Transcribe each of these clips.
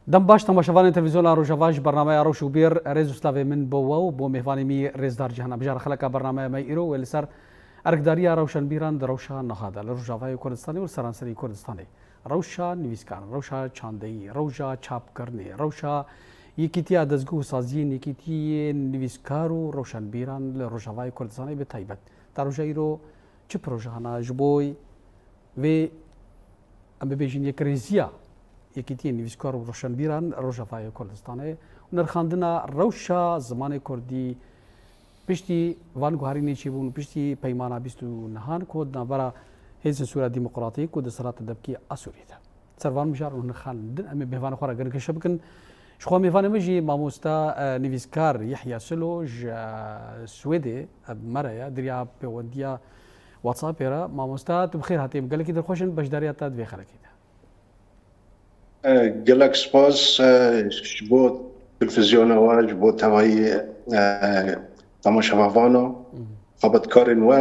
دم باش تماشاوان تلفزیون روجاواج برنامه روش و بیر ريز سلاوي من بو بو مهوانی می ريز دار جهان بجار خلق برنامه ما ایرو ول سر ارکداری روشن بیران روشا نهاده روجاوای کردستانی و سرانسری کردستانی روشا نویسکان روشا چاندهی روشا چاپ کرنی روشا یکیتی دزگو سازی یکیتی نویسکارو روشن بیران روجاوای کردستانی به تایبت در روجا ایرو چه پروژه هنا جبوی و ام ببیجین یک ریزیا یکیتی نویسکار و روشنبیران روجاوای کردستانه و نرخاندنا روشا زمان کردی پشتی وان گوهرینی چی بون پشتی پیمانا بیستو نهان کود نبرا هیز سورا ديمقراطي كود سرات دبكي اسوريتا سروان مشار ونخاندن ام بهوان خورا گن كشبكن شخو ميفان مجي ماموستا نویسکار يحيى سلوج سويدي مريا دريا بوديا واتساب را ماموستا بخير هاتيم قال لك در خوشن باش داريات تاد في خلك قالك سباس جبو تلفزيون واج بو تواي تماشا فافانو خبط كارين و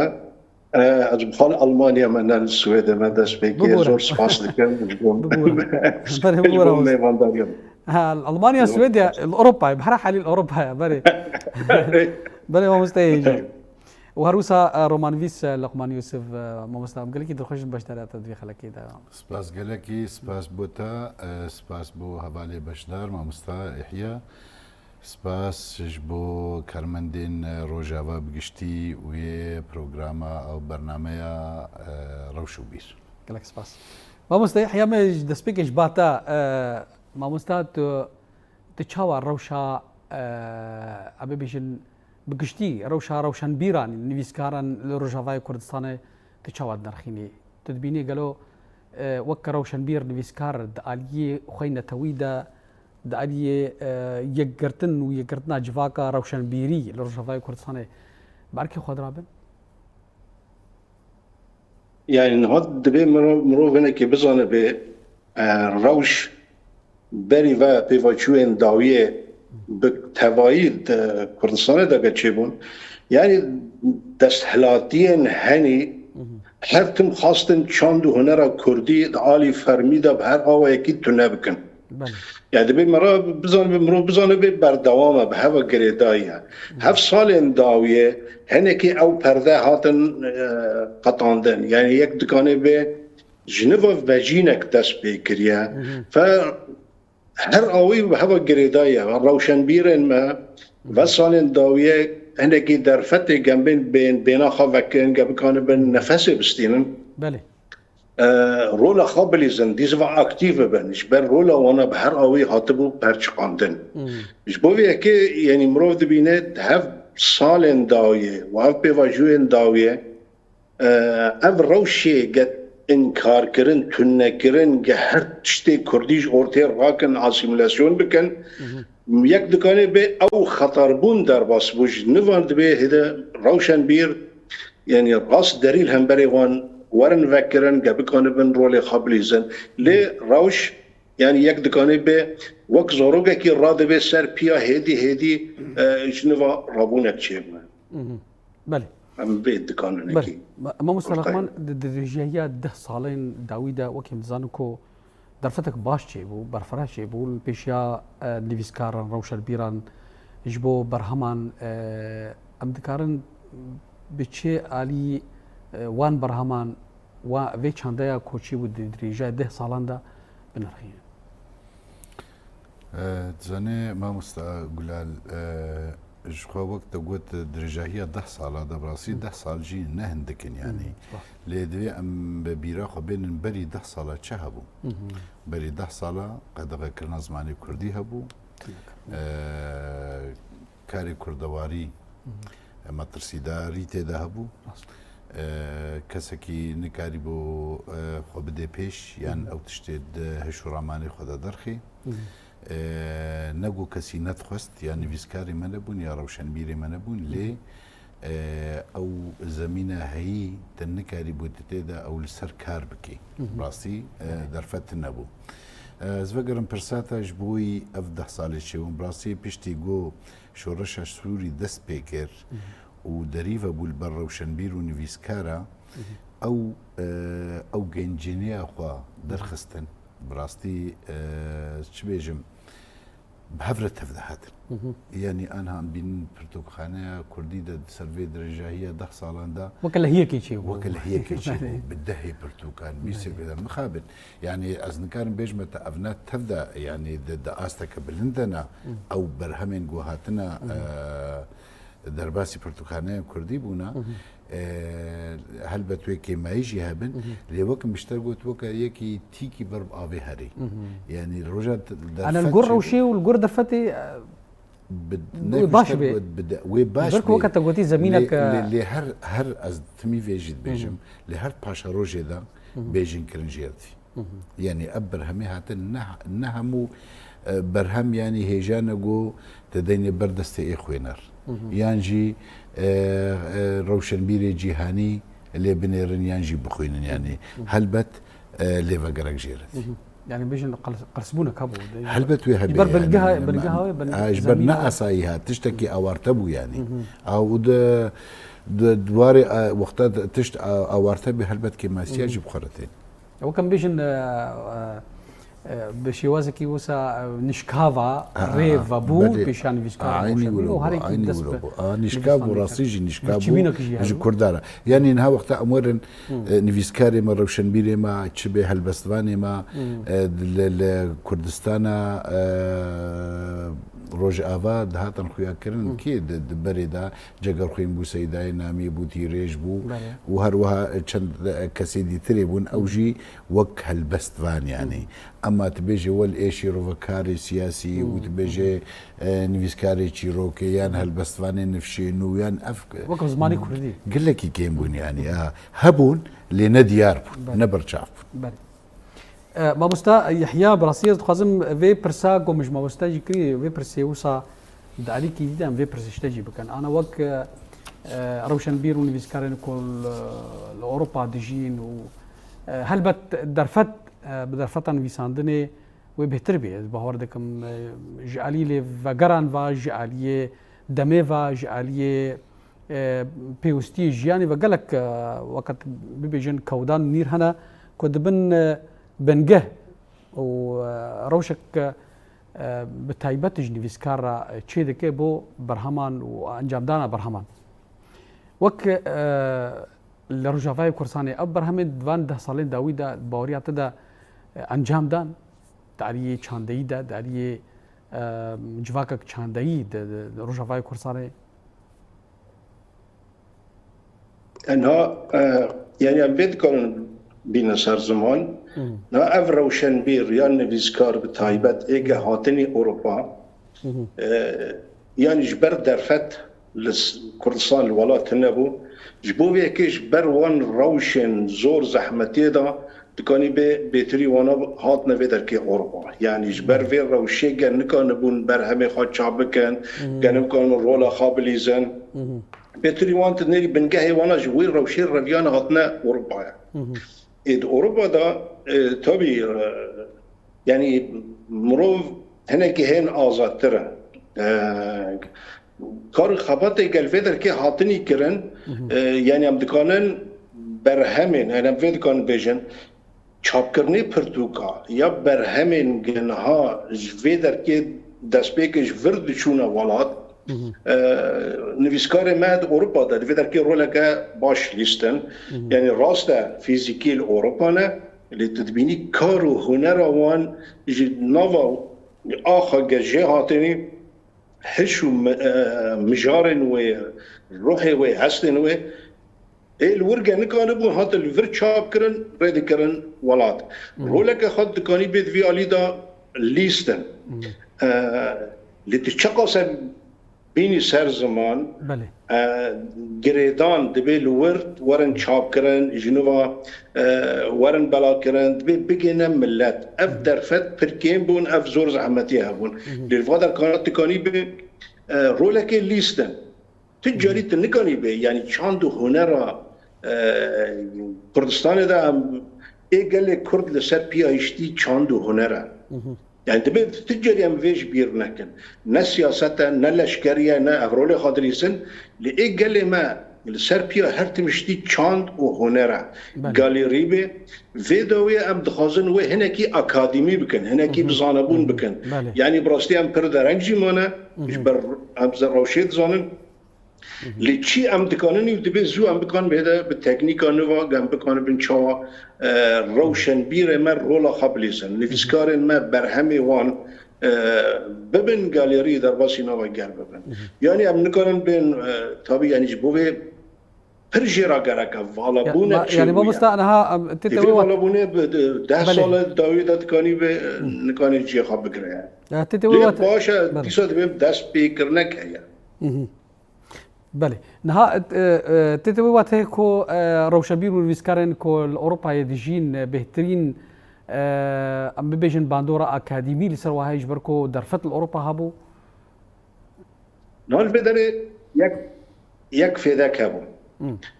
از بخال ألمانيا من السويد من دست بيكي زور سباس لكم بجبون ميوان داريون ألمانيا السويد الأوروبا بحرا حالي الأوروبا بري بري ما مستيجي وهروسا رومانفيس لقمان يوسف ما مستعم قال لك دخش بشتري تدوي خلك كده سباس قال لك سباس بوتا سباس بو هبالي بشدار ما مستا يحيى سپاس جبو کارمندین روجاوا بگشتی و پروگراما او برنامه روش و بیر. گلک سپاس. ما مستعد حیامش دسپیکش باتا ما مستعد تچاوا روشا ابی بیشن بگشتی روشن بیران نویسکاران روجاوای کردستان تچاوا درخینی تدبینی گلو وک روشن بیر نویسکار دالی خوینه تویدا دعالي يقرتن ويقرتنا جفاكا روشن بيري لروجاوای كردستان باركي خود رابن يعني هاد دبي مروفنا كي بزانه ب روش بري و بيفاچوين داويه بتوايل كردستان دا چيبون يعني دستحلاتين هني هر كم خاصتن چاند و هنر كردي عالي فرميدا بهر آوا يكي تنبكن يعني دبي مرة بزانه بردوامه به هوا گریدایه هف سال داویه هنکی او پرده هاتن قطاندن يعني یک دکانه به جنوا وجینک دست بکریه ف هر آوی به هوا گریدایه و روشن بیرن ما و سال داویه هنکی در فتح گمبین بینا خواه بکنه به نفس بستینن بله رولا خابلی زندیز و اکتیو بنش بر رولا وانا به هر آوی هاتبو پرچقاندن مش بویه که یعنی مروف دبینه هف سال داویه و هف پیواجوی داویه اف روشی گت انکار کرن تنه کرن که هر تشتی کردیش ارتی راکن اسیمیلاسیون بکن یک دکانه به او خطربون در باس بوش نواند به هده روشن بیر یعنی راس دلیل هم بری وان ورن فكرن قبل بن رولي خابليزن لي روش يعني يك دكاني به وك زوروغا كي راد به سر بيا هدي جنوا رابونك شيما بله ام بيت دكان نكي ما مستلقمان دجيهيا ده صالين داويدا وكيم زانكو درفتك باش شي بو برفرا شي بو البيشيا نيفيسكارن روشل بيران يجبو برهمان ام دكارن بچه علي وان برهمان و وی چندایا کوچی بود دریجه 10 سالان دا بنرخیه تزاني ما مستقبل جخوا وقت قلت درجاهية 10 سال دا براسي 10 سال جي نهندكن يعني لدوي ام ببيرا خو بين بري 10 سال تشهبو بري 10 سال قد فكرنا زماني كردي هبو كاري كردواري مترسيداري تدهبو کەسێکی نکاری بۆ خۆ بدێ پێش یان ئەو تشتێت هەشورامانی خۆدا دەرخی نەگو کەسی نەتخواست یان نویسکاری منە بوون یا ڕەوشەنبیری منە بوون لێ ئەو زەمینە هەیی تە نکاری بۆ تێدا ئەو لەسەر کار بکەی ڕاستی دەرفەت نەبوو زڤەگەرم پرساتەش بووی ئەف 10 ساڵێکیەوە ڕاستی پشتی گۆ شۆڕەشە سووری دەست پێ کرد و دەریڤە بوو بەر ڕەوشەنبیر و نویسکارە ئەو گەنجینەیە خوا دەرخستن بڕاستی چ بێژم بهفرة تفدحات يعني أنا هم بين برتوخانة كردي دا سرفي درجة هي ده صالان دا وكلا هي كي شيء وكل هي كشيء بالدهي برتوكان بيصير كذا مخابن يعني أصلا كان بيجمة أبنات تبدأ يعني دا أستك بلندنا أو برهمين جوهاتنا درباسي برتوخانة كردي بونا هل بتوكي ما يجي هابن لوك مشتركوا توكا يكي تيكي برب أبي هاري يعني الرجال أنا الجر وشيء والجر درفتي باش بي وباش برك وقت تقولي زميلك اللي هر از تمي فيجيت بيجم لهر باشا روجي دا بيجين كرنجيرتي يعني ابر همي هات انها مو برهم يعني هيجانغو تديني بردست اخوينر يانجي روشن بيري جيهاني اللي بنيرن يانجي بخوين يعني هلبت ليفا جرك جيرتي يعني بيجن قرسبونا كابو هلبت ويها يبر بالقهوة جبرنا أصايها تشتكي أوارتبو يعني أو دواري وقتها تشت أوارتبي هلبت كما سياج بخرتين وكان بيجن بشيوازكي وسا نشكافا ريفا بو بيشان فيسكافا عيني ولو عيني ولو نشكافو راسيجي نشكافو جي كردارا يعني نها وقتها أمورن نفيسكاري ما روشنبيري ما تشبه هلبستواني ما كردستانا روج آوا دهاتن خویا کرن کی دبری دا جگر خویم بو سیدای نامی بو تیریج بو و هر وها چند کسی دیتری بون اوجی وک هلبستوان يعني اما تبيجي ول ايشي روكاري سياسي وتبيجي نفيسكاري تشيروكي يان هلبستواني نفشينو يان افك وك زماني كردي قال لك كيم بون يعني هبون لنديار نبرشاف ما مستا يحيى براسيز تخازم في برسا قومش ما مستا يكري في برسي وصا دعلي كي دام في برسي اشتجي بكن انا وك روشن بير ونفيسكارين كل اوروبا ديجين و هل بت درفت بدرفتن ويساندني وبهتر بي باوردكم جالي لي فغران فا جالي دميفا جالي بيوستي جياني وقالك وقت بيجن كودان نير هنا كنت بنجه وروشك بتايبت جنيفيسكارا تشيدك بو برهمان وانجام دانا برهمان وك لرجافاي كورساني اب برهمد دوان ده سالين داويدا باوريات ده انجام دان داري چاندي ده داري جواكك چاندي ده رجافاي كورساني انها يعني ام بيت كون بين سر زمان نا اف روشن بير يعني نفيسكار بتايبت ايجا هاتني اوروبا يعني جبر درفت لكردستان الولات النبو جبو بيكيش بر وان روشن زور زحمتي دا تكوني بيتري وانا هات نفيدر كي اوروبا يعني جبر في روشي كان نكون بون برهمي خاد شعبكن كان نكون رولا خابليزن بيتري وان تنيري بنجهي وانا جوير روشي رفيان هاتنا اوروبا إد أوروبا دا تبي يعني مروف هناك هين آزاد ترى کار خبرتی که الفدر که حاطنی کرن یعنی ام دکانن برهمین یعنی ام فید کان بیشن چاپ کرنی پرتوکا یا برهمین گنها فدر که دست پیکش ورد چونه ولاد نویسکار مد اروپا داد فدر که رولگه باش لیستن یعنی راست فیزیکی اروپا نه اللي تدبيني كارو هنر وان نوفا آخا جه هاتني حشو مجارن و روحي و حسن و الورقه نكانبون هات الفير شاب كرن ريد كرن ولات رولك خد كاني بيت في اليدا ليستن اللي تشقص بيني سر زمان جريدان دبي الورد ورن شاب كرن جنوبا ورن بلا كرن دبي بيجينا ملات افدر فت بركين بون اف زور زحمتيها بون للفادر كانت تكاني بي رولك ليستن تجاري تنكاني بي يعني چاندو هنرا كردستان دا ايقال كرد لسر بيايشتي چاندو هنرا يعني تبي تجاري ام فيش بير نكن نا سياسة نا لشكرية نا افرولي خادريسن لإيقال ما السربيا هرتمشتي چاند و هنره گالری به ویدوی ام دخوازن و هنکی اکادمی بکن هنکی بزانبون بکن یعنی براستی ام پر درنگ جیمانه اش بر ام روشید زانن لیچی ام دکاننی دبی زو ام بکن بهده به تکنیکا نوا گم بکن بین چاوا روشن بیر ما رولا خبلیسن نفسکارن ما برهمی وان ببین گالری در باسی نوا گل ببین یعنی ام نکنن بین تابی یعنی جبوه پرجرا گرکه والا بونه يعني ما مستعنها تتوي والا بونه 10 سال داوید دکانی به نکانی جی خواب بگره تتوي باشه دیسا دبیم دست پیکر نکه بله نها تتوي وقت هيكو روشنبير والفيسكارن كو الأوروبا يدجين بهترين ام بيجن باندورا اكاديمي لسروا هاي جبركو درفت الأوروبا هابو نال بدره یک فیده کبون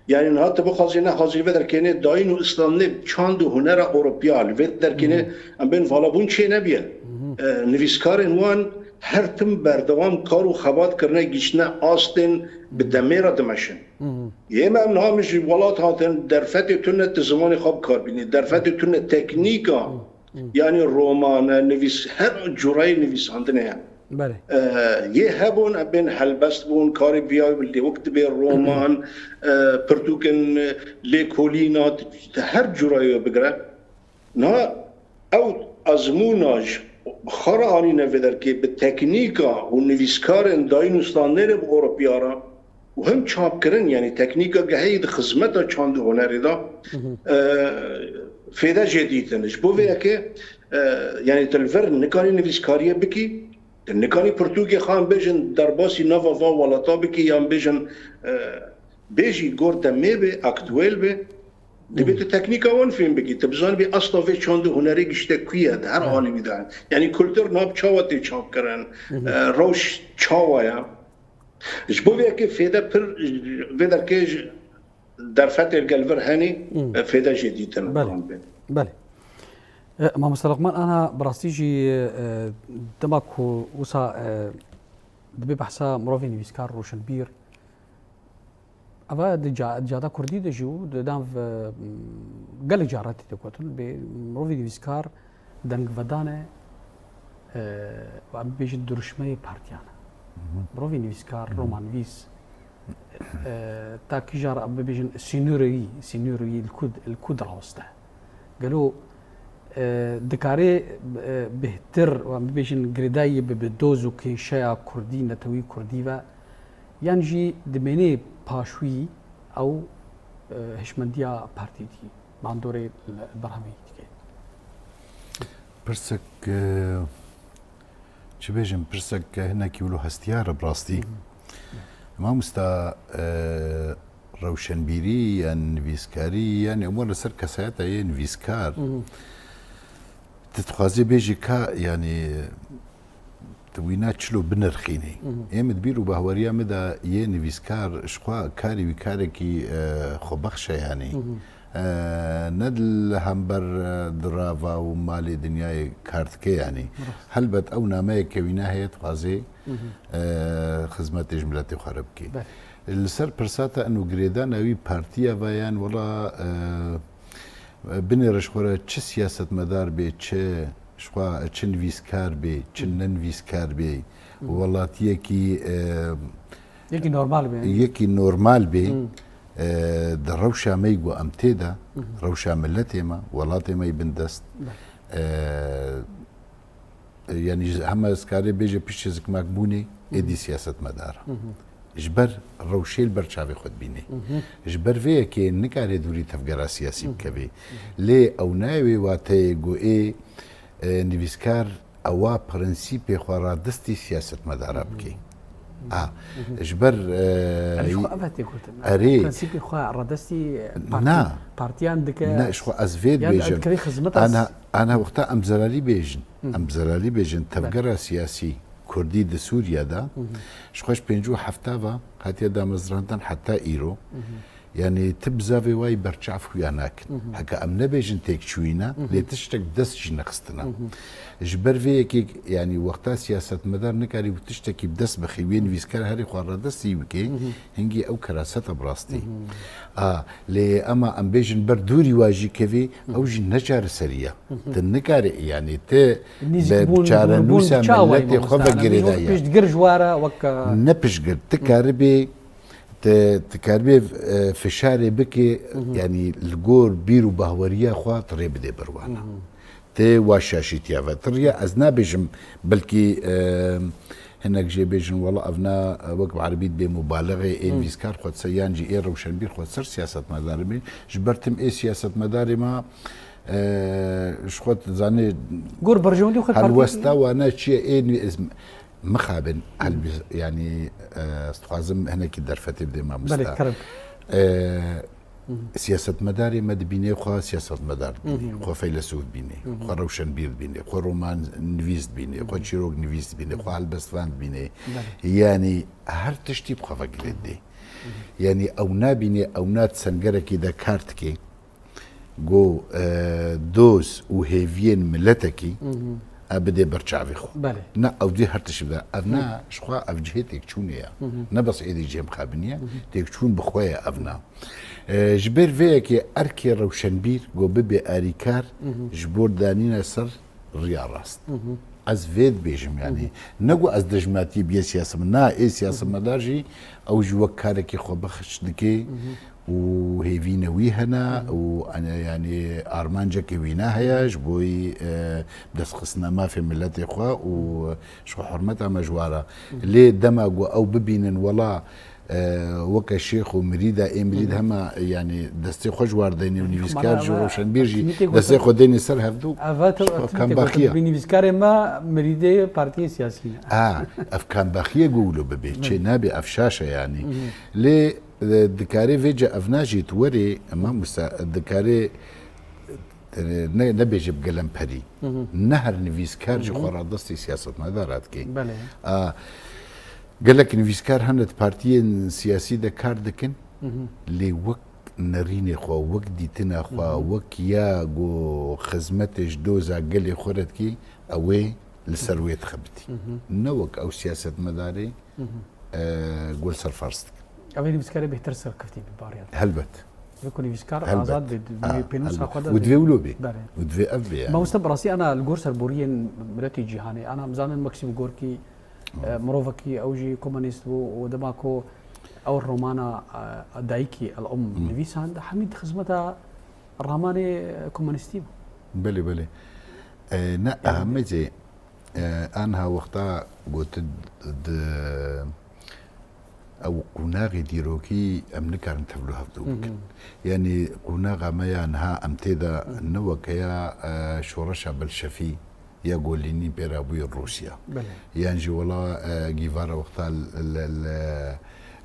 یعنی نه تو بخواستی نه خواهی و در کنه داین و اسلامی چند هنر اروپیال و در کنه ام بین فالابون چه نبیه نویسکار انوان هر تم بردوام کار و خبات کرنه گیشنه آستن به دمیره دمشن یه من نامش ولات هاتن درفت تونه زمان خواب کار بینی درفت تونه تکنیکا یعنی رمان نویس هر جورای نویساندنه هم بله یه هبون بین حلبست بون کاری بیای بلی وقت به رمان پرتوکن لیکولینات هر جورایی بگره نه او ازموناج خرانی نویدر که به تکنیکا و نویسکارن داینوستانه به اروپیارا و هم چاپ کرن یعنی تکنیکا گهید خدمت چاند هنری دا فیده جدیدنش بوده که یعنی تلفر نکانی نویسکاریه بکی نکانی پرتوگی خان بیشن در باسی نوا و ولاتا بکی یا بیشن بیشی گورت میبه اکتویل به دبیت تکنیکا وان فیلم بگی تبزان بی اصلا وی چند هنری گشته کیه هر حالی میدن یعنی کلتور ناب چاواتی چاپ کرن روش چاوایا جبویه که فیده پر ویدر که در فتح الگلور هنی فیده جدیدن بله ما مستلقمان انا براستيجي دماكو وسا دبي بحثا مروفي نويسكار روشنبير أبا جادا كردي دجو دام قال جاراتي تكوتن بمروفي نويسكار دنگ ودانه وعم بيجي درشمي بارتيانا مروفي نويسكار رومان فيس تاكي جار أبا بيجن سينوري الكود راوسته قالوا دكاري بهتر و بيجن جريداي بدوزو كي شيا كردي نتوي كردي و ينجي دميني باشوي او هشمنديا بارتي دي ماندوري البرهمي دي برسك چه بيجن برسك هنا كيولو هستيار براستي ما مستا روشنبيري يعني نويسكاري يعني امور لسر كسايتا هي نويسكار تتخوازي بيجي كا يعني توينات شلو بنرخيني ايمد بيرو بهوريا مدى يه نويسكار شخوا كاري وكاركي خبخشة يعني ندل همبر درافا ومالي دنياي كارتكي يعني هلبت او نامي كويناه هي تخوازي خدمات جملاتي خربكي السر برساتا انو جريدا ناوي بارتيا فايان ولا بني رشخورة چه سياسة مدار بي چه شخوا چه نويسكار بي چه ننويسكار بي والله يكي نورمال بي در روشا ميقو امتيدا روشا ملتي ما ولاتي ما يبندست يعني هما سكاري بيجي بيشيزك ماكبوني ايدي سياسة مدار جبر روشيل برشاوي خود بيني جبر فيه كي نكاري دوري تفقرا سياسي بكبي لي او ناوي واتي قو اي نويسكار اوا برنسيبي خوارا دستي سياسة مدارا بكي جبر شو اباتي قلت اري برنسيبي خوارا دستي نا بارتيان دك نا شو ازفيد بيجن انا وقتا امزلالي بيجن تفقرا سياسي كردي د سوريا دا شخوش 57 هاتيا دا مزراندن حتى ايرو يعني تبزافي واي برشعف خوياناك هكا ام نبيجن تيك شوينا لتشتك دس نخستنا جبر فيك يعني وقتها سياسه مدار نكاري وتشتكي بدس بخيوين فيسكر هاري خوار دس يبكي هنجي او كراسه براستي لي اما ام بيجن بردوري واجي كيفي او جن نجار سريه تنكاري يعني ت بچارنوسا ملتي خوفا جريدايا بيش تقر جوارا وك نبش قر تكاربي تكاربي فشاري بكي يعني الجور بيرو بهوريا خاطر بدي بروانا تي واشاشي تيافا تريا ازنا بيجم بلكي هناك جي بيجن والله افنا وقت عربيت بمبالغه اي فيسكار خد سيان جي اي روشن بير خد سر سياسه مدارمي جبرتم اي سياسه مداري ما شخوت زاني قور برجولي وخد هالوستا وانا شيء اي اسم مخابن يعني استخازم هنا كي درفتي بدي ما مستا سياسة مداري مد بيني خو سياسة مدار بيني خو فيلسوف بيني خو روشن بير بيني خو رومان نفيست بيني خو تشيروك نفيست بيني خو البستفان بيني يعني هر تشتي بخو فقلدي يعني او نابيني او نات سنجرة كده كارتكي جو دوز وهيفين ملتكي ابدي برشعفي خو نا او دي هرتش بدا ابنا شخوا افجهتك تشونيا نبص ايدي جيم خابنيا تيك تشون بخويا ابنا جبر فيك اركي روشنبير جو ببي اريكار جبور دانينا سر ريا راست از فيد بيجم يعني نقو از دجماتي بي سياسه منا اي سياسه مدارجي او جوكاركي خو بخش دكي وهيفينا ويهنا وانا يعني ارمانجا وينا هيا جبوي بدس خصنا ما في ملتي اخوا وشو حرمتها مجواره ليه دمج او ببين ولا وكا شيخ ومريدا اي مريد هما يعني دستي خوش وارديني ونيفيسكار جو روشن بيرجي دستي خديني سر هفدو كان باخيه بنيفيسكار ما مريدي بارتي سياسيه افكان باخيه قولوا ببي تشي نابي افشاشه يعني ليه الدكاري فيجا افناجي توري امام الدكاري نبي جيب قلم بري نهر نفيسكار جو خرادستي سياسه مدارات كي قال لك نفيسكار هند بارتيين سياسي دكار دكن لي وك نريني خو وك ديتنا خو وك يا جو خزمتش دوزا قال خورت كي اوي لسرويت خبتي نوك او سياسه مداري قول سر فرست اوي نفيسكار بيهتر سر كفتي بباريات هلبت يكون نفيسكار ازاد بينوس اخذ ودفي ولوبي ودفي ابي يعني ما مستبراسي انا الجورس البوريين مرتي جهاني انا مزان مكسب جوركي مروفكي اوجي كومونيست ودماكو او الرومانا دايكي الام نفيسان حميد خزمتها الراماني كومونيستي بلي بلي نا اهمتي انها وقتها قلت او قناغي ديروكي امنكار نتفلو هفدوك يعني قناغا ما ينها امتدا نوك يا شورشا بالشفي يقول لي بيرا ابوي روسيا يعني والله جيفارا وقتها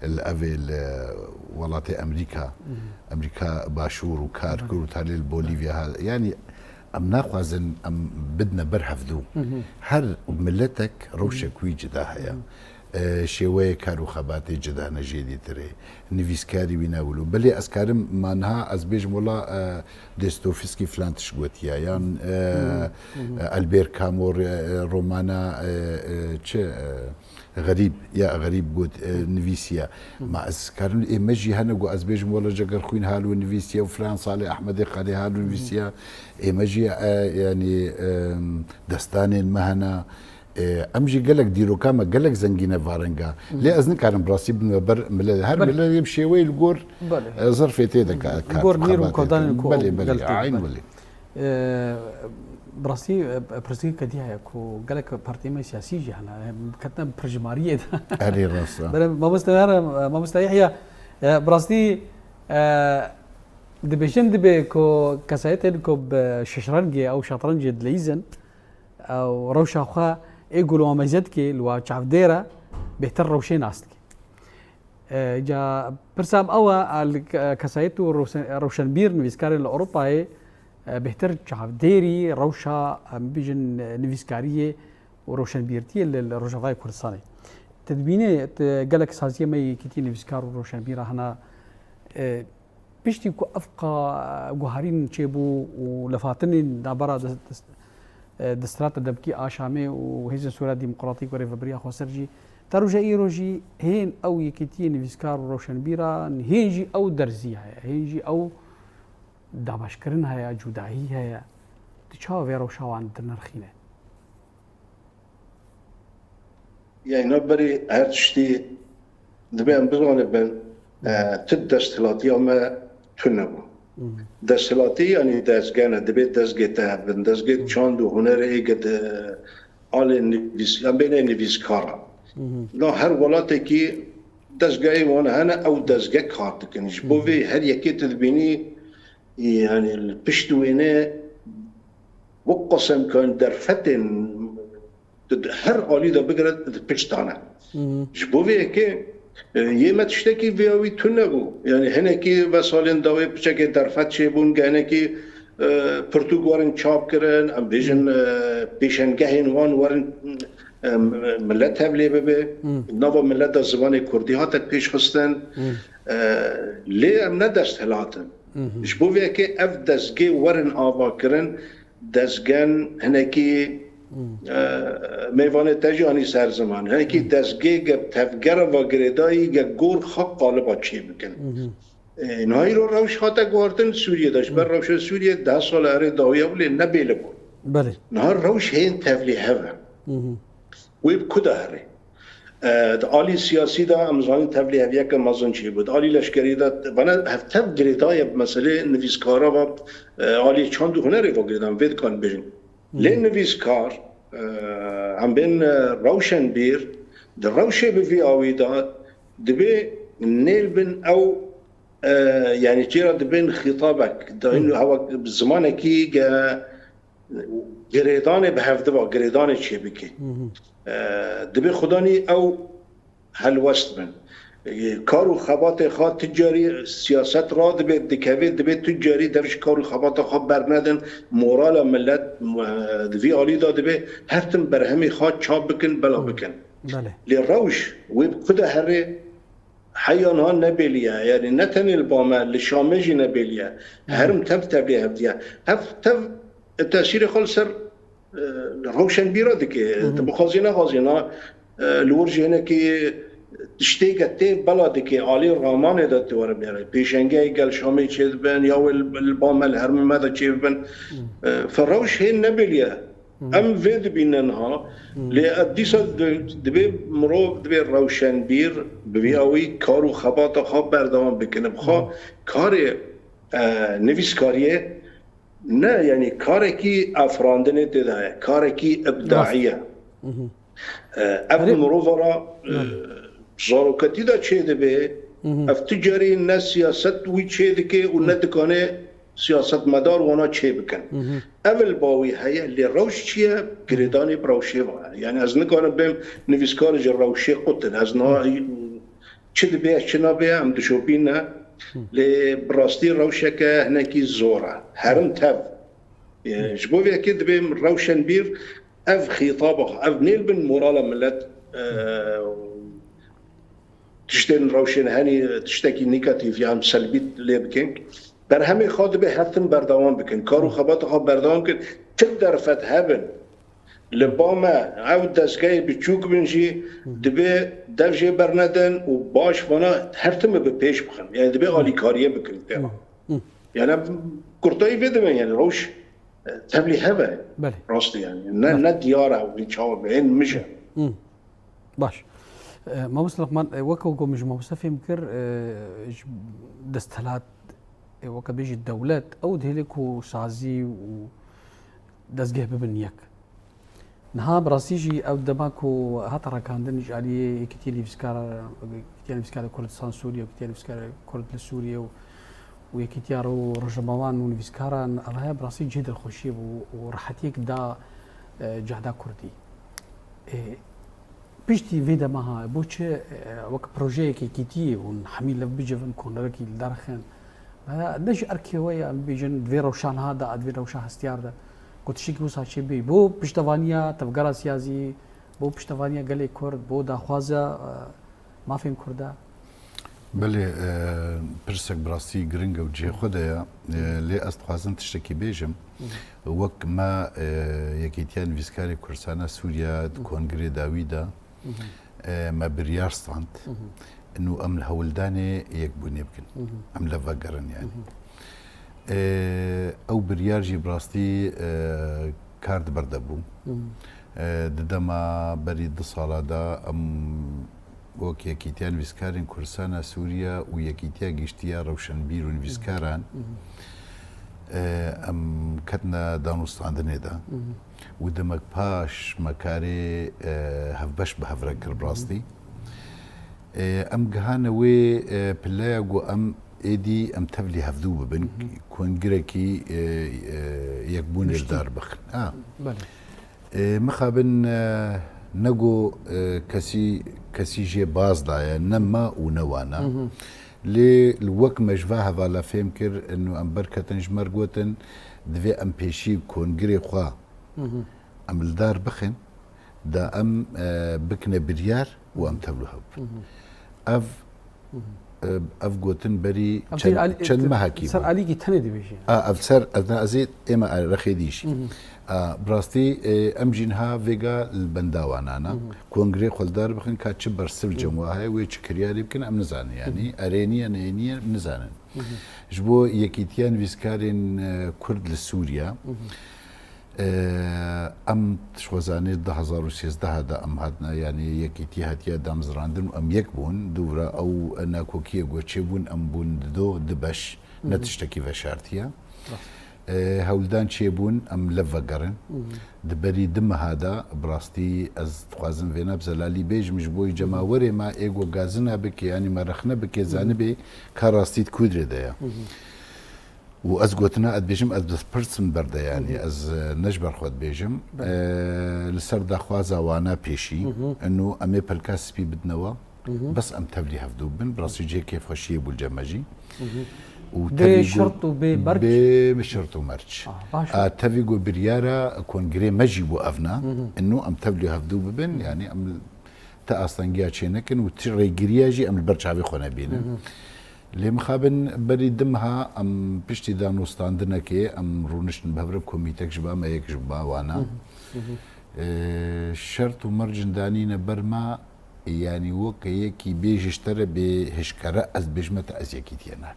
الافي ولاتي امريكا باشور وكاركور وتالي بوليفيا يعني ام ناخذن ام بدنا برحفدو هر ملتك روشا كوي جداها شوي كارو خباتي جدا نجيدي تري نفيسكاري ويناولو بلي اسكارم مانها ازبيج مولا ديستوفسكي فلانتش غوتيا يعني البير كامور رومانا غريب يا غريب قلت نفيسيا مع اسكارم ايمجي هنقو ازبيج مولا جقر خوين هالو نفيسيا وفلان صالح احمد قالي هالو نفيسيا ايمجي يعني دستاني المهنه امجي قالك ديرو كاما قالك زنجينا فارنجا ليه ازن كان براسي بر هر ملي يمشي وي الجور ظرفتي دك الجور نيرو كودان بلي عين ولي براسي براسي كديها كو قالك بارتي ما سياسي جانا كتنا برجماريه هذه راسه ما مستحيل براسي دبيشن دبيكو كاسيتن كو بششرنجي او شطرنجي دليزن او روشا خا يقولوا ما زدكي لو تشاف ديره بيهتر روشين استك جا برسام اوا كاسايتو روشن بير نفيسكاري لاوروبا بيهتر تشاف ديري روشا بيجن نفيسكاريه وروشن بيرتي الروجافاي كردستاني تدبيني قالك سازيه ما كيتي نفيسكار وروشن بير هنا بيشتي كو أفقا جوهرين تشيبو ولفاتنين دابرا دسترات دبكي آشامي وهيز سورة ديمقراطية وريفابريا خوسرجي تروجا إيروجي هين أو يكتي نفسكار روشن بيرا هينجي أو درزيها هينجي أو دابشكرنها يا جداهيها يا تشاو فيرو شاو عند النرخينة يعني نبري هرشتي دبي بزون بن تدستلاتي أما تنمو دستلاتي يعني دزجنا دبي دزجتها بن دزجت شاندو هنر إيجاد على نفيس يعني بين نفيسكارا لا هر ولاته كي دزجاي وانا هنا أو دزجا كارت كنيش بوفي هر يكيد تدبيني يعني البشتوينه وقسم كان درفتن هر عالی دا بگرد پشتانه جبوی که یه متشتکی ویاوی تو نگو یعنی هنه که وسالین داوی بچه درفت چه بون گهنه که پرتوگ وارن چاپ کرن ام بیشن پیشنگهین وارن ملت هبلی ببه نوا ملت دا زبان کردی ها تد پیش خستن لی ام ندست هلاتن جبوی که اف دستگی وارن آوا کرن دستگن هنه که میوان تجانی سر زمان یعنی که دستگی تفگر و گردایی گور خاک قالبا چی بکن اینهایی رو روش خاطر گواردن سوریه داشت بر روش سوریه 10 سال اره داویه ولی نبیله بود بله نهار روش هین تفلیه هوا ویب کده هره آلی سیاسی دا امزانی تفلیه هویه که مازن چی بود آلی لشکری دا بنا هفتف گردای مسئله نویسکارا و آلی چند هنری و گردان وید کن بیرین لين نفيسكار عم بين روشن بير د روشه بفي اويدا دبي نيل بن او يعني تيرا دبين خطابك دا انه هو زمانك جا جريدان بهفدوا جريدان شي بكي دبي خداني او هالوست من کارو خبات خواه تجاری سیاست را دبی تجاری درش کارو خبات خواه برندن مورال ملت دوی آلی داده به هرتم برهمی خواه چاب بکن بلا بکن لی روش ویب کده هره حیان ها نبیلیه یعنی نتنی البامه لشامجی نبیلیه هرم تب تبلیه هفتیه تب تأثیر خال سر روشن بیرا دکه بخوازینا خوازینا لورجی هنه که تشتيقتي بلادك علي الرامان دا تورا بيري بيشنجي قال شامي تشيبن يا البام الهرم ماذا تشيبن فروش هي نبليا ام فيد بينها لاديس دبي مرو دبي روشن بير بياوي كارو خبات خاب بردام بكن بخا كار نويسكاريه نه يعني كاركي افراندنه تدا كاركي ابداعيه ابن مروفرا زاروكتي دا چه دبه افتجاري الناس سياست وي چه دكي وندكانه سياست مدار وانا چه بكن اول باوي هيا اللي روش چيه گرداني بروشي وانا يعني از نكانه بهم نويسكار جر روشي قطن از نا چه دبه چنا بيه هم دشوبينه لبراستي روشك هناكي زورا هرم تب جبوفي اكيد بهم روشن بير اف خطابه اف نيل بن مورالا ملت تشتين روشن هني تشتكي نيجاتيف يعني سلبي اللي بكن برهمي خاد به هتم بردوام بكن كارو خبات خاب بردوام كن تقدر فتهبن لباما عود دسجاي بتشوك بنجي دبي دفجي برندن وباش فانا هرتم ببيش بخن يعني دبي غالي كاريه بكن يعني كرتاي فيدم يعني روش تبلي هبه راستي يعني نا دياره وبيتشاور بين مشى باش ما وصل لقمان وكو مش موصف يمكن دستلات وكا بيجي الدولات او دهلكو شازي و دزجه ببنيك نها براسيجي او دماكو هاترا كاندنج عليه كتير فيسكار كردستان سوريا وكتير فيسكار كرد لسوريا ويكتيارو رجموان ونفيسكارا الله براسي جهد الخشيب وراحتيك دا جهدا كردي بيشتي فيدا معها بوتشي وك بروجي كيتي ونحمي لبيجن كون ركي الدرخن دش اركيويا بيجن دفي روشان هذا دفي روشان هستيار ده قلت شيكي وسا شي بي بو بيشتوانيا تفقرا سيازي بو بيشتوانيا قالي كرد بو دا خوازا ما فين كردا بله پرسک براستی گرنگ و جه خودیا لی استخوازن تشتکی بیجم وک ما یکیتیان ویسکاری کورسانا سوریا کنگره داویدا ما بریارستاند انه ام الهولداني يكبوني بكن ام لفقرن يعني او بريارجي براستي كارد بردبو ددما بريد صالة دا ام وك يكيتيان فيسكارين كورسانا سوريا ويكيتيا جيشتيا روشنبير فيسكاران ام كتنا دانوستاندني دا ودمك باش مكاري هفبش بهفركر براستي ام جهانوي بلاغو ام ايدي ام تبلي هفدو بن كون جريكي يكبون الدار بخ مخابن نجو كسي جي باز دا نما ونوانا للوك مجفاها فالا فيمكر انه ام بركه نجمر قوتن دفي ام بيشي كون جري خوا ام الدار بخن دا ام بكنا بريار وام تبلو هب اف قوتن بري چن مهاكي سر عليكي تني دي بيجي اف سر اذا ازيد اما رخيديش براستي ام جينها فيغا البنداوانانا كونغري خلدار بخن كاتش برسل جمواها ويش كرياري يمكن ام نزان يعني اريني انيني نزان جبو يكيتيان فيسكارين كرد لسوريا ام تشوزاني 2013 دا ام هاتنا يعني يكيتي هاتيا دام زراندن ام يكبون دورا او انا كوكي غوتشيبون ام بون دو دبش نتشتكي فشارتيا هولدان شيبون ام لفقرن دبري دم هذا براستي از تخوازن فينا بزلالي بيج مجبوي جماوري ما ايغو غازنا بك يعني ما رخنا بك زانبي كراستيت كودري دايا واز قوتنا اد بيجم از برسن برده يعني از نجبر خود بيجم لسر دا خوازا وانا بيشي انه امي بالكاس بي بدنوا بس ام تبلي هفدوبن براسي جي كيف خشي ابو الجماجي بشرط وبمرج بشرط ومرج تفيقو بريارا كونغري مجيبو افنا انه ام تبلي هفدوبن يعني ام تا اصلا جا تشينكن وتري جرياجي ام البرج عبي خونا بينا لي مخابن بري دمها ام بشتي دانو ستاندنكي ام رونشن بهبرب كوميتك جبا ما يك جبا وانا شرط ومرجن دانينا برما يعني وكيكي بيجي اشترى بهشكرة از بجمة از يكيتيناك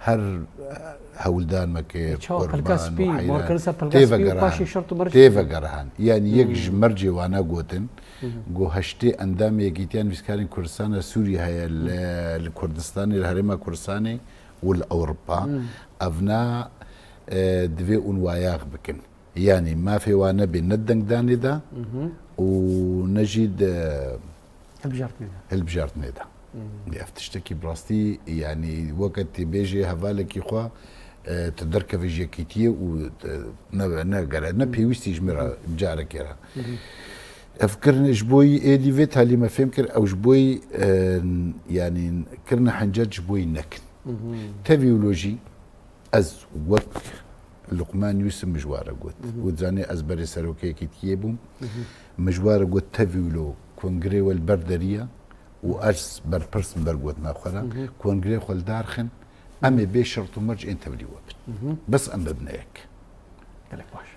هر هولدان مكي قربان وحيران تيفا قرهان يعني يكج مرجي وانا قوتن قو هشتي اندام يكيتيان فيسكارين كردستان سوريا هي الكردستاني الهرمة كردستاني والاوروبا افنا دفي انواياغ بكن يعني ما في وانا بندنك داني دا ونجد البجارت نيدا يفتشتكي براستي يعني وقت بيجي هفالك يخوا تدرك في جاكيتي و نبي ويستي جمرة بجارك يرا افكرنا جبوي ايدي فيت هالي ما فهمكر او جبوي يعني كرنا حنجات جبوي نكن تفيولوجي از وك لقمان يوسف مجوارة قوت وزاني أزبري سروكي كتيبهم مجوارة قوت تفيولو كونغري والبردرية وأرس بربرس برقوت ناخرة كونغري والدارخن أمي بي شرط مرج انت بلي وابن بس أم ببنايك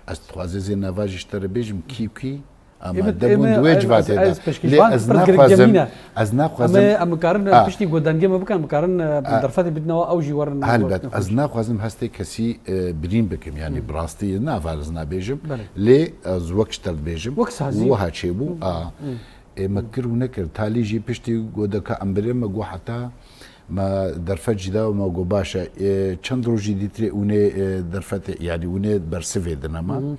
أستخوازي زي نافاج اشتري بيجم كيوكي اما دبون دويج فاتي لي ازناخوازم ام مقارن بشتي غودانجي ما بكان مقارن درفتي بدنا اوجي ورن هلبت ازناخوازم هستي كسي برين بكم يعني براستي نافالزنا بيجم لي از وقشتر بيجم وهاتشيبو مكرو نكر تالي جي بشتي غودكا امبري ما حتى ما درفت جدا وما جو باشا چند روجي ديتري اوني درفت يعني اوني برسفي دنما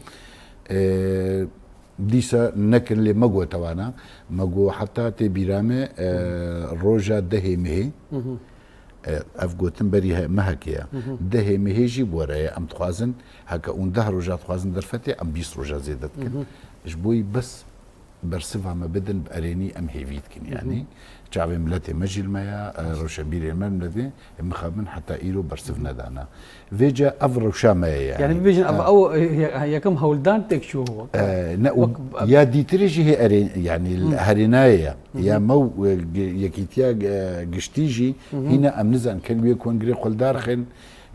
ديسا نكر اللي مقوى توانا مقوى حتى تبيرامي روجا دهي مهي افقوتن بريها مهكيا دهي مهي جيب ورايا ام تخوازن هكا اون ده روجا تخوازن درفتي ام 20 روجا زيدت كن جبوي بس برسفها ما بدن بأريني أم هيفيد كن يعني شعب ملتي مجل مايا روشنبيري المال ملتي مخابن حتى إيرو برسفنا دانا فيجا أفر شامايا يعني بيجن أو هي كم هولدان تكشو هو يا دي تريجي هي أرين يعني الهرينايا يا مو يكيتيا قشتيجي هنا أم نزان كان بيكون قري قل دارخن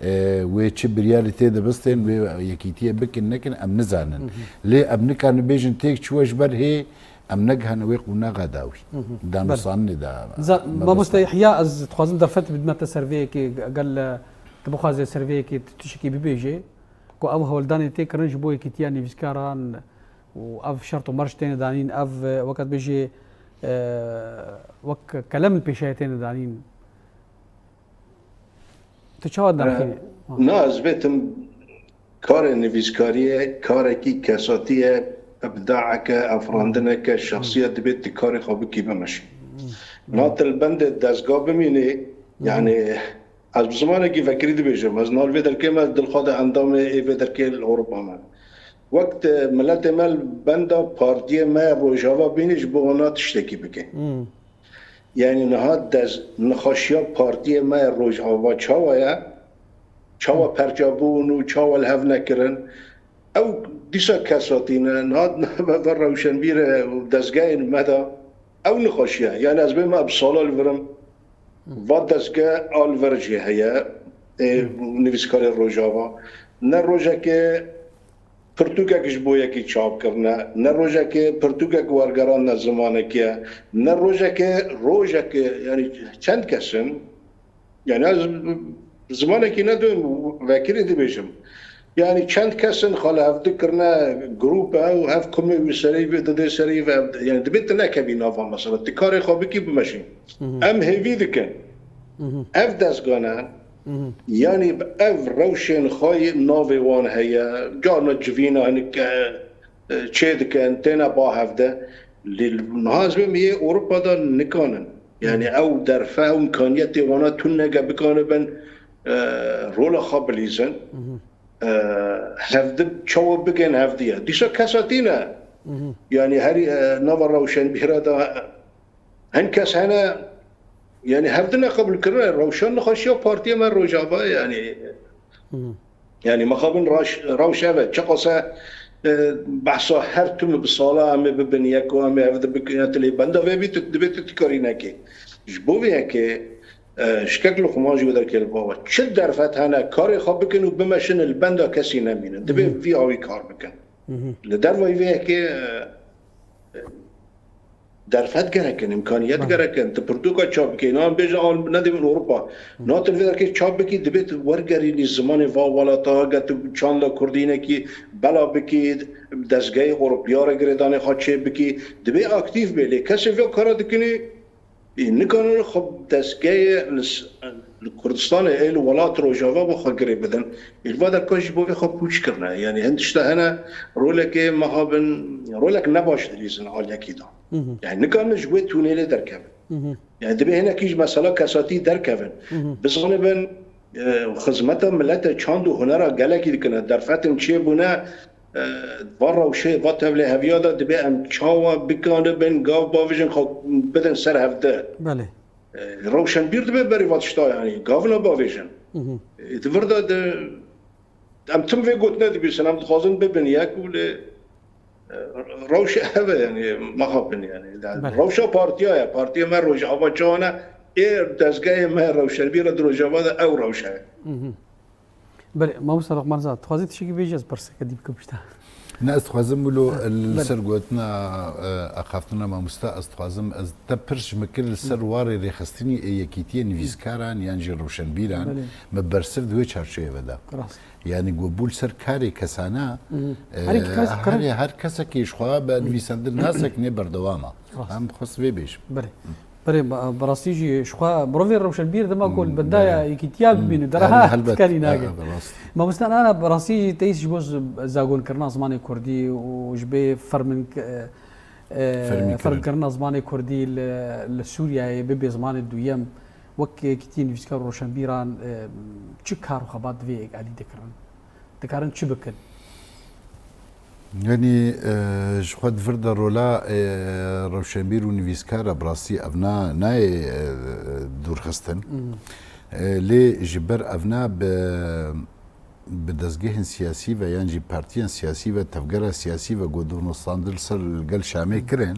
وتشب رياليتي ده بستين ويكيتيا بكن نكن أم نزانن ليه أم نكان بيجن تيك شوش بر هي أم نجهن ويقونا غداوي ده نصاني ده ما مستحيا از تخازن درفت بدنا تسرفي كي قال تبغى زي سرفي كي تشكي بيجي كو أو هولداني تيك رنج بوي كيتيا نيفسكاران وأف شرط مرشتين دانين أف وقت بيجي وك كلام بيشايتين دانين تشاهد دارخي ناز بيتم كار نيفسكارية كاركي كاساتية ابداعك افراندنك الشخصيه دبيت كاري خابكي بمشي نات البند دزغا بميني يعني از زمانه كي فكري دبيجم از نال فيدر كما دل خود اندام اي فيدر كيل اوروبا ما وقت ملت مل بندا بارتي ما روجاوا بينش بونا تشتكي بك يعني نهاد دز نخاشيا بارتي ما روجاوا چاوايا چاوا پرجابون و چاوا الهف نكرن او دیسا کساتینه نهاد بر روشنبیر دزگاه مدى او نخاشیه يعني از بما بسالا الورم و دزگاه آلورجی هیا نویسکار روژاوا نه روژا که پرتوگاکش بویا کی چاپ کرنا نه روژا که پرتوگاک وارگران نه زمانه که نه روژا که يعني چند کسن يعني از زمانه که ندویم وکری دی بیشم يعني چند کسن خاله هفته کرنا گروپ او هف کمی وسری و داده سری و يعني دبیت نکبی نافا مثلا تکاری خوابی کی بمشین ام هیوی دکن اف دستگانه يعني اف روشن خواهی ناوی وان هیا جانا جوینا هنک چه دکن تینا با هفته لنهاز بیم یه اوروپا دا نکانن يعني او درفه او امکانیت وانا تون نگه بکانه بن رول خواب لیزن هفده چاو بگن هفدیه دیسا کساتینه يعني هری نوار روشن بیره دا هن کس هنه يعني هفدنا قبل كرنا روشن نخشيا بارتي من روجابا يعني ما خابن روشابا چقصا بحثا هر توم بصاله هم ببنيك وهم هفده بكينات اللي بنده وبيت دبيت تكارينه كي جبوه که شکل خماجی و در کل بابا چه درفت هنه کاری خواب بکن و بمشن البنده کسی نمینه دبی وی آوی کار بکن لدر وی که درفت گرکن امکانیت گرکن تپرتوکا چاپ بکی نام بیجا آن ندیم اوروپا ناتل ویدر که چاپ بکی دبیت ورگری نی زمان والا تا گت چاندا کردینه کی بلا بکی دستگاه اوروپیار گردانه خواه چه بکی دبی اکتیف بیلی کسی وی کارا دکنی نکنن خب دستگاه کردستان ایل ولات روجاوا بخوا گری بدن الوا در کاش بوی خب پوچ کرنه یعنی هندشتا هنه رولک مهابن رولک نباش دلیزن حال یکی دا يعني نكان جوي تونيلي دركبن يعني دبي هنا كيج مسألة كاساتي دركبن بصغني بن خدمته ملته چاند و هنرا گلکی دکنه درفتم چیه بونه برا و شی واتم له هویادا دبي ام چاوا بکانه بن گاو باویجن خود بدن سر هفته بله روشن بیر دبي بری واتشتا يعني گاونا باویجن دوردا ام تم في گوتنه دبي سنم خازن ببن یک ولی روش هذا يعني ما خابن يعني روشة بارتيا ما روشة أبغى جانا دزگاه ما روشة البيرة دروجة هذا أو روشة بله ما وصل رقم زاد تخازيت شيء بيجز برسك دي بكبشتا ناس خوازم ولو السر قوتنا أخافتنا ما مستا استخوازم از تبرش مكل السر واري ريخستني يكيتيا نفيزكاران يانجي روشن بيران مبرسر دوي چارچوه بدا يعني قبول سر كاري كسانا هر كسا كيش خواه بنويسندر ناسك نبر دواما هم خص بيش بله بله براسيجي شخوا بروفير روشن بير دما كل بداية يكيتياك بينو درها تكاني ناقل ما مستان أنا براسيجي تيس جبوز زاغون كرنا زماني كردي وجبي فرمن كرنا زماني كردي لسوريا ببي زماني دويام وك كتين فيسكار روشن بيران چه كارو خبات في علي دكرن چه بكن يعني جخواد فردا رولا روشنبير ونيفيسكارا براسي افنا ناي دور خستن لي جبر افنا بدزگهن سیاسی و یعنی پارتیان سیاسی و تفکر سیاسی و گودون استاندل سر الگل شامی کرن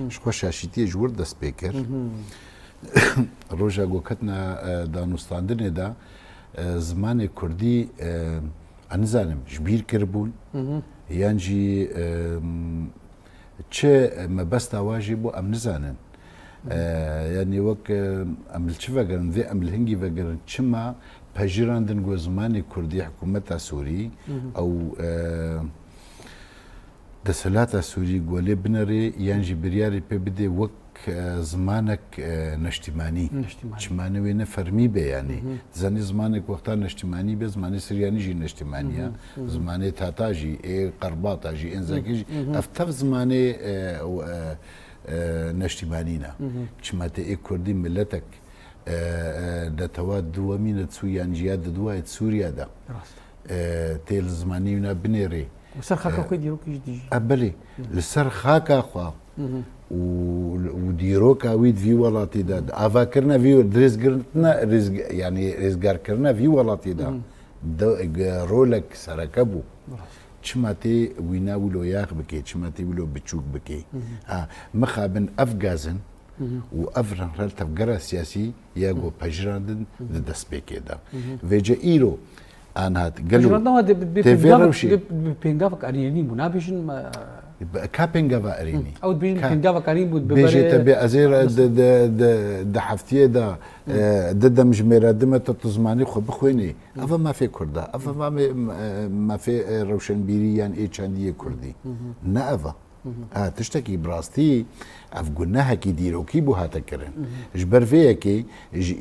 شخو شاشیتی جور دست بکر روجا گوکتنا دانستاندن دا زمان کردی انزانم جبیر کربون یعنی چه مبست واجبو ام نزانن يعني وك عمل شفا قرن ذي عمل هنجي فقرن شما بجيران دنقو زماني كردي حكومة سوري أو دسلات سوري قولي بنري ينجي برياري ببدي وك زمانك نشتماني نشتماني وين فرمي بي يعني زاني زمانك وقتا نشتماني بي زماني سرياني جي نشتمانيا زماني تاتاجي اي قرباطاجي انزاكيجي افتف زماني نشتیمانینا چماته ای کردی ملتک دتواد دوامین تسویان جیاد دوایت سوریا دا تیل زمانی ونا بنیری وسر خاكا كوي ديروك جديد أبلي لسر خاكا خوا وديروكا ويد في ولاتي دا أفاكرنا في دريزقرنا يعني رزقاركرنا في ولاتي دا رولك سركبو چماتی وینا ولو یاخ بکی چماتی ولو بچوک بکی مخابن افغازن و افران رال تفکر سیاسی یا گو پجراندن دست بکی دا وجه ایرو آنهات قالوا پجراندن بپینگافک آرینی منابشن کا پینگافا آرینی او پینگافک آرین بود بيجي تبي أزير د حفتيه دا ضد مجمرة دمت تزماني خو بخويني أفا ما في كردا أفا ما في روشنبيري يعني إيه شاندية كردي نأفا تشتكي براستي أفقلناها كي ديرو كي بو هاتا كرن جبر فيها كي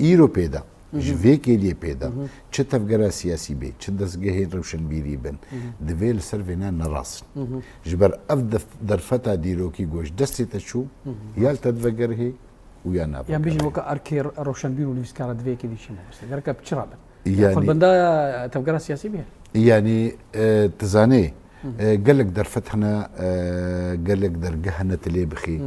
إيرو بيدا جفيكي لي بيدا چه تفكر سياسي بي چه دزگه روشنبيري بن دفيل سرفنا نراس جبر أف درفتا ديروكي گوش دستي تشو يال تدفكر هي ويا نافا يعني بيجي وكا أركي روشنبير ونفسكارة دفيكي دي شما بس غيرك بتشرابن يعني فالبندا تفكر سياسي بيها يعني تزاني قالك درفتنا قالك درقهنا تلي بخي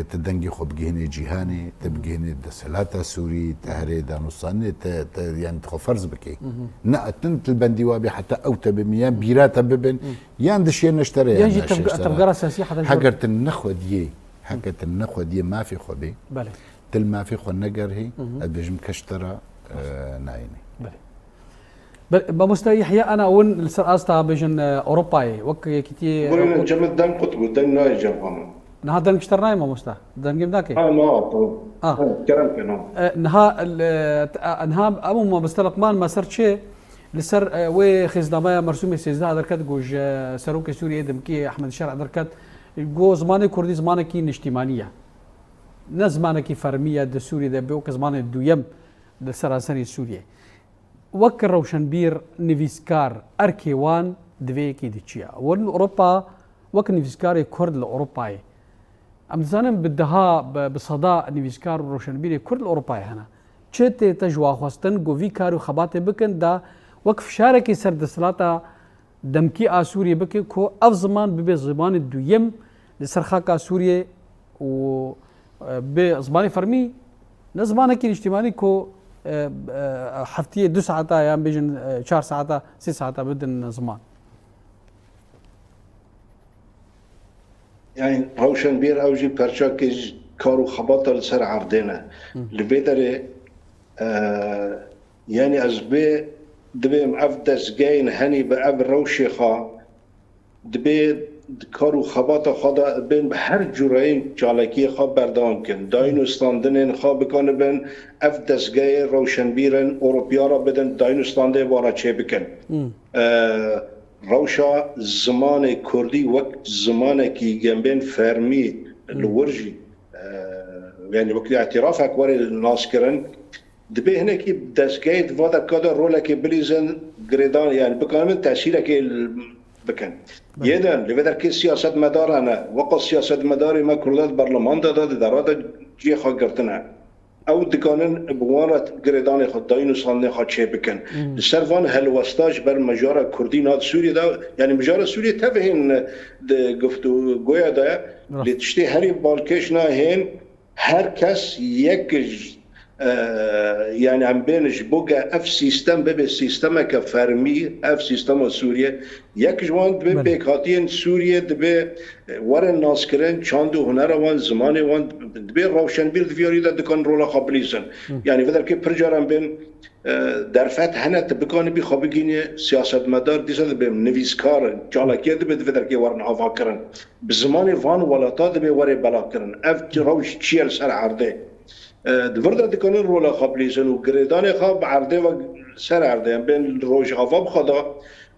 تدنجي خو بجهني جيهاني تبجهني دسلاتا سوري تهري دانوصاني يعني تخو فرز بكي نا تنت البندي وابي حتى او تبميان بيراتا ببن يان دشي نشتري يعني تبقى اساسي حتى حقرت النخوه دي حقت النخوه دي ما في خو بي بله تل ما في خو نقر هي ادبجم كشترا نايني بله بمستريح يا انا اون الاستا بجن اوروباي وك كتي قولنا جمد دم قطب دم ناي جابهم نها دنك اشترناي ما مستا دنك داكي كلام كنا نها امو ما بستلقمان ما صار شيء لسر وي خزنامه مرسومي سيزا دركت جوج سروك سوريا دمكي احمد الشرع دركت جو زماني كردي زماني كي نشتمانيه نزمانه كي فرميه د سوريا د بيوك زمانه دويم د سراسري سوريا وك روشنبير نيفيسكار اركيوان دويكي ديتشيا ون اوروبا وك نيفيسكار كرد لاوروباي ام زانم بدها بصداء نيفيسكار وروشنبير كرد الاوروباي هنا چت تجوا خواستن جو في كارو خبات بكن دا وقف شاركي سر دسلاتا دمكي اسوريا بكي كو اف زمان ببي زمان الدويم لسرخاكا سوريا و بزمان فرمي نزمانه كي اجتماعي كو حفتيه 2 ساعات يعني بيجن 4 ساعات 6 ساعات بدن زمان يعني روشنبير اوجي برشاكي كارو خباطه لسر عردنا لبيدري يعني ازبي دبي معفدس جاين هني بأب روشيخا دبي كارو خباطه خدا بين بهر جورين جالكي خا بردان كن داينوستاندن خا بكن بين افدس جاي روشنبيرن اوروبيارا بدن داينوستاندي وارا چه بكن روشا زمان كردي وقت زمان كي جنبين فرمي الورجي يعني وقت اعترافك وري الناس كرن دبي هنا كي دسجايد فادا كذا رولا كي بليزن جريدان يعني بكامل تأثيره كي بكن يدن لبدر كي سياسة مدار أنا وقت سياسة مداري ما كلها برلمان ده دارات جي خاطرتنا او دکانن بوانت گردان خود داینو سالنه خود چه بکن سروان هلوستاج بر مجارا کردی ناد سوریه دا یعنی مجارا سوریه تفهین گفتو گویا دا لیتشتی هری بالکش نه هین هر کس یک يعني عم بينج بوجا اف سيستم ببي سيستم كفرمي اف سيستم سوريا يك جوان دبي بيكاتين سوريا دبي ورن ناسكرين چاندو هنر وان زمان وان دبي روشن بير دفيوري دا دكان رولا خابليزن يعني فدر كي برجارم بين درفت هنا تبكان بي خابگيني سياست مدار ديسا دبي نويسكار جالاكي دبي فدر كي ورن افاكرن بزمان فان ولاتا دبي وري بلاكرن اف روش تشيل سر عرضه دفردا دكان رولا خابليزن وغريدان خاب عرضه و سر عرضه بين روج افاب خدا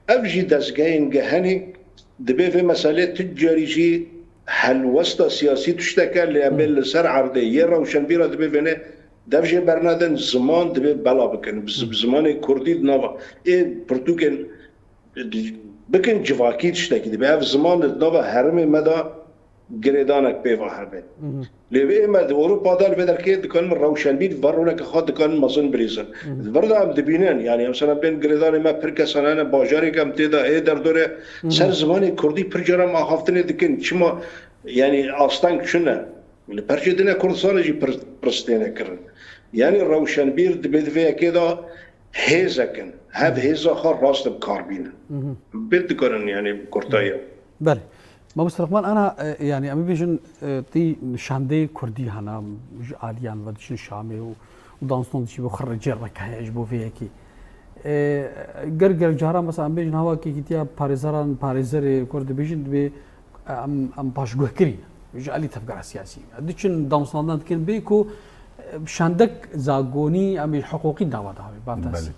افجي دزگاين گهني دبي في مساله تجاريجي حل وسط سياسي تشتكى اللي بين سر عرضه يروشن بيرا دبي فينه دفجي برنادن زمان دبي بلا بكن بزمان كردي نوا اي برتوكن بكن جواكي تشتكي دبي في زمان نوا هرم مدى گریدانک پیوا هربه لیوی ما اوروبا دال بدر که دکان روشن بید ورونه که خود دکان مزن بریزن بردا هم دبینن یعنی مثلا بین گریدان ما پر کسانه باجاری کم تیدا ای در دوره سر زمانی کردی پرجارم آخافتنه دکن چما یعنی آستان شونه پرچدنه کردستان جی پرستینه کرن یعنی روشن بیر دبیدوی که دا هیزکن هف هیزا خار راست بکاربینه بید دکارن یعنی کردایه بله ما مسترقمان أنا يعني أمي بيجن تي شاندي كردي هنا عاليان ودشن شامي ودانسون شيء بخرج جربك هاي أجبو فيه كي جرجر جارا مثلا أمي بيجن هوا كي كتيا باريزران باريزر كرد بيجن بي أم باشجوه كري جالي تفكر سياسي دشن دانسون كن بيكو شاندك زاغوني أمي حقوقي دعوة هاي بابتاس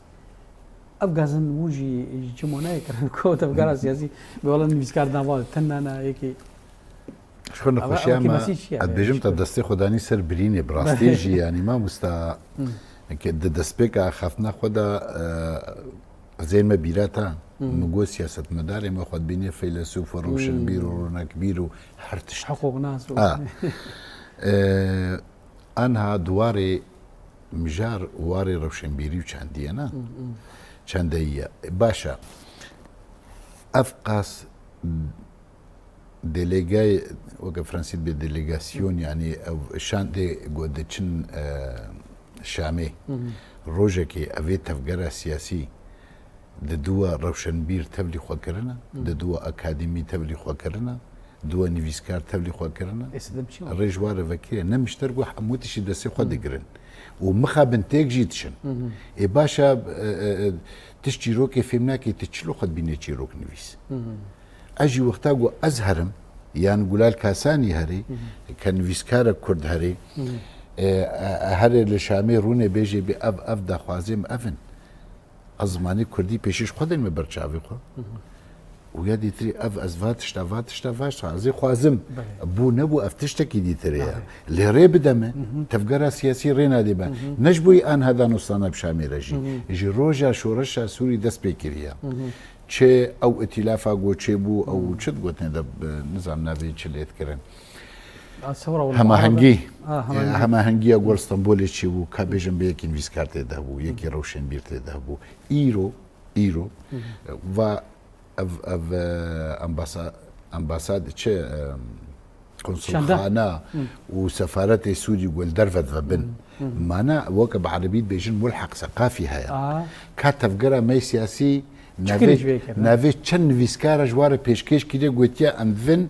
أبغازن وجي جموناي كرن كوت أبغار سياسي بقولن ميسكار دعوة تنانا هيك شكون خوشي ما أتبجم تدستي خداني سر بريني براستيجي يعني ما مستا كده دسبيكا خافنا خدا زين ما بيراتا مجو سياسة مداري ما خد بيني فيلسوف وروشن بيرو رونا كبيرو حرتش حقوق ناس أنها دواري مجار واري روشن بيري وشاندي أنا چندهیه باشه افقاس دلگای وقت فرانسیت به دلگاسیون یعنی او شانده گودچن شامی روزه که اوی تفکر سیاسی ددوا روشنبیر تبلی خو کرنا ددوا اکادمی تبلی خو کرنا دوا نویسکار تبلی خو کرنا رجوار وکیل نمشتر گو حموتش دسه خو دگرن ومخابن تيك جيتشن اي باشا تشتيروك فهمناكي تشلو خد بيني تشيروك نفيس اجي وقتاقو ازهرم يعني قولال كاساني هري كان فيسكارا كرد هري هري لشامي روني بيجي بأف دا خوازيم افن ازماني كردي بيشيش خدن مبرچاوي خو ويادي تري اف ازفاتش عزي خوازم بو نبو افتشتكي دي تري اللي ري بدمه تفكر سياسي رينا دي با نجبوي ان هذا نصانا بشامي رجي يجي روجا شورشا سوري دس بكريا تشي او ائتلافا جو تشي بو او تشد قوتنا ده نظام نافي تشلي يذكرن هما هنگي اقول اسطنبول تشي بو كابيجن بيكين فيسكارت ده بو يكي روشن بيرت ده بو ايرو و اف امباساد تشي قنصلخانه وسفارات سوريا يقول درفت فبن معنا وكب عربيت بيجن ملحق ثقافي هيا كاتف قرا مي سياسي نافي تشن فيسكار جوار بيشكيش كده قوتيا امفن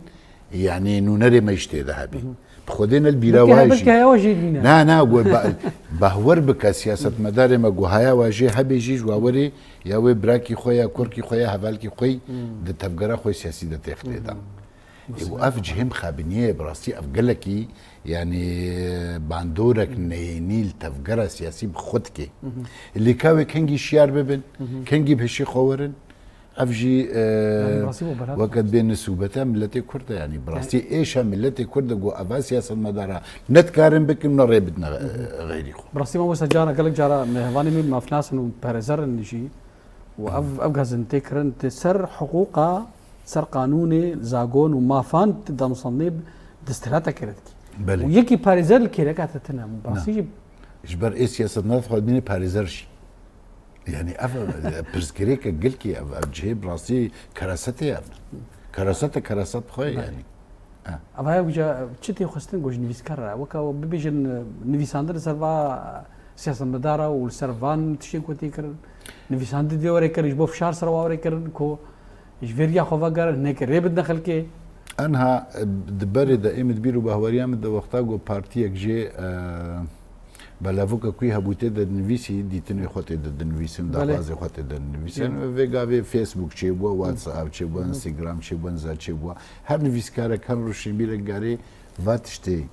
يعني نونري ما يشتي ذهبي بخدنا البيراواجي نا بهور بك سياسه مدار ما جوهايا واجي هبيجي جواوري يا وي براكي خويا كوركي خويا هبالكي خوي د تفجرا خوي سياسي د تختيدا وقف جهم خابنيه براسي افجلكي يعني باندورك نيل تفجرا سياسي بخدكي اللي كاوي كنجي شيار ببن كنجي بهشي خورن افجي وقت بين سوبتا ملتي كرده يعني براسي ايش ملتي كرده جو افاسياس المدارة نتكارن بك من ريبتنا غيري خو براسي ما بس جانا قالك جارا مهواني من مفناس انه بارزر نجي وافغاز انتكرن تسر حقوقا سر قانوني زاغون وما فان تدا مصنب دستلاتا كرتكي ويكي بارزر الكيركات تنام براسي جبر اي سياسه ناف خد مني باريزرشي يعني اف برسكريك قلكي اف جيب راسي كراستي كراست خوي يعني أبغى وجا تشتي خستن جوج نفيسكر وكا بيجن نفيساندر سرفا سياسة مدارة والسرفان تشين كوتيكر نفيساندر دي وريكر يجبو فشار سروا وريكر كو يجفيريا خوفاجر هناك ريب دخل كي انها دبري دائما بيرو بهوريام د وقتاغو بارتيك جي بلافوكا كوي هبوتي د نويسي ديتني خوتي د نويسن د غازي خوتي د نويسن فيغا في فيسبوك تشيبو واتساب تشيبو انستغرام تشيبو نزا تشيبو هر نويسكارا كان روشين بير غاري فاتشتي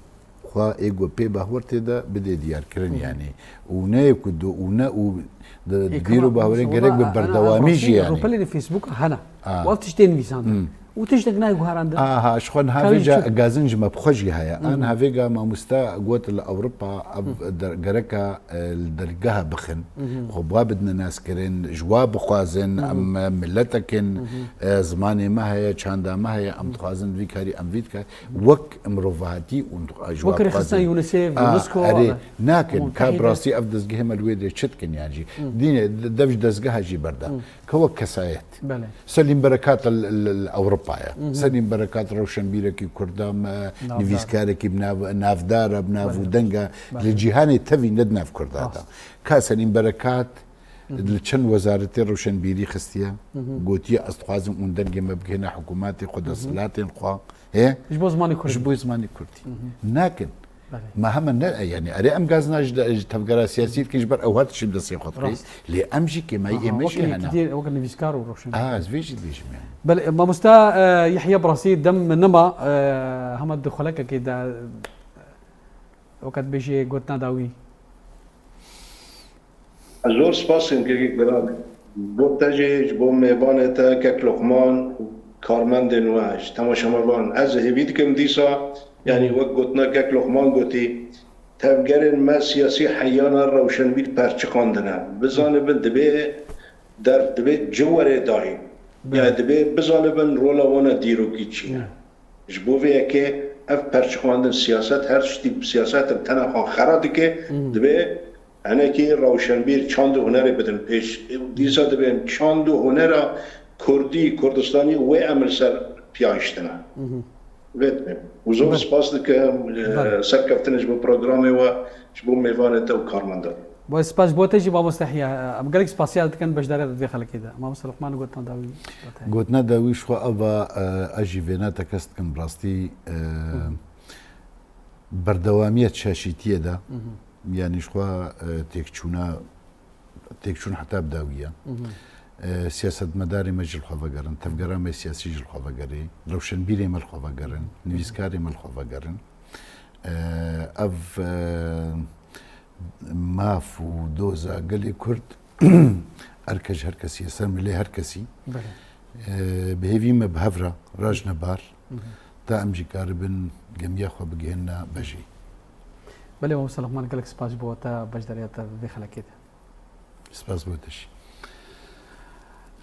خوا ايغو بي باورتي دا بدي ديار كرن يعني ونايكو دو ونا د بيرو باوري غريك ببردواميجي يعني روبلي فيسبوك هنا وقتشتي نويساندر وتشتك ناي غهراند شخون هافيجا غازنج ما بخوجي هيا انا هافيجا ما مستا قوت اوروبا غركا الدرجه بخن خو بدنا ناس كرين جواب خوازن ام ملتكن زماني ما هي چاندا ما هي ام خوازن فيكاري ام فيتكا وك امروفاتي جواب وكر خصنا يونسيف يونسكو ناكن كابراسي افدز جهم الويد تشتكن يعني دين دفج دزغها جي بردا كو كسايت سليم بركات الاوروبا سليم بركات روشن بيركي كردام نفيسكاركي نافدار بناف ودنگا لجيهاني تفي ندنا في كرداتا كاسليم بركات لچن وزارتي روشن بيري خستيا قوتي استخوازم وندنگي مبكينا حكوماتي قد صلاتين خوا ايه جبو زماني كردي جبو زماني كردي لكن ما هم يعني اري ام غازناج تفكر سياسي كيجبر او هات شي بدسي خطري لي امجي كما يمشي انا كثير وقت نفيسكار وروشن زفيجي يعني بل ما مستا يحيى براسي دم نما هم دخلك كده وقت بيجي قلتنا داوي زور سپاس که برای بو تجیج بو میبانتا که لقمان کارمند نواج تماشاگران از هیوید کم دیسا يعني وقتنا كك لقمان قوتي تفجر ما سياسي حيانا روشن بيت برچقاندنا بزانبن دبي در دبي جوار داي يعني دبي بزانبن رولا وانا ديرو كيتشينا جبوفي كي اف برچقاندن سياست هر شتي سياست تنها خراد كي دبي انا كي روشن بير چاند هنر بدن پیش ديسا دبي چاند هنر كردي كردستاني و عمل سر پیاشتنا بيتنا وزور سپاس که سرکفتنش با پروگرامی و شبو میوانه تو کارمندان با سپاس بوتجي با مستحيا ام قالك سباسيال كان باش داري تدي خلك كده ما وصل لقمان قلتنا داوي شو ابا اجي فيناتا كست كم براستي بردواميه شاشيتيه دا يعني شو تكچونا حتى بداويه سياسة مداري مجل خوفاقرن تفقرامي سياسي جل خوفاقري روشن بيري مل خوفاقرن نويسكاري مل خوفاقرن اف ماف ودوزا قلي كرد اركج هركسي يسار ملي هركسي بهيفي مبهفرة راج نبار تا امجي كاربن جميع خو بجينا بجي بلي ما وصل لقمان قالك سباس بوتا باش داري تدي خلك كده سباس بوتش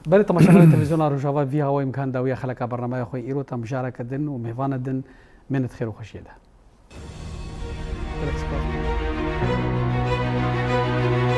بله تماشاگران تلویزیون روجاوا وی هوا امکان داوی خلق برنامه خوی ایرو تمشارک دن و مهوان دن منت خیر و خوشیده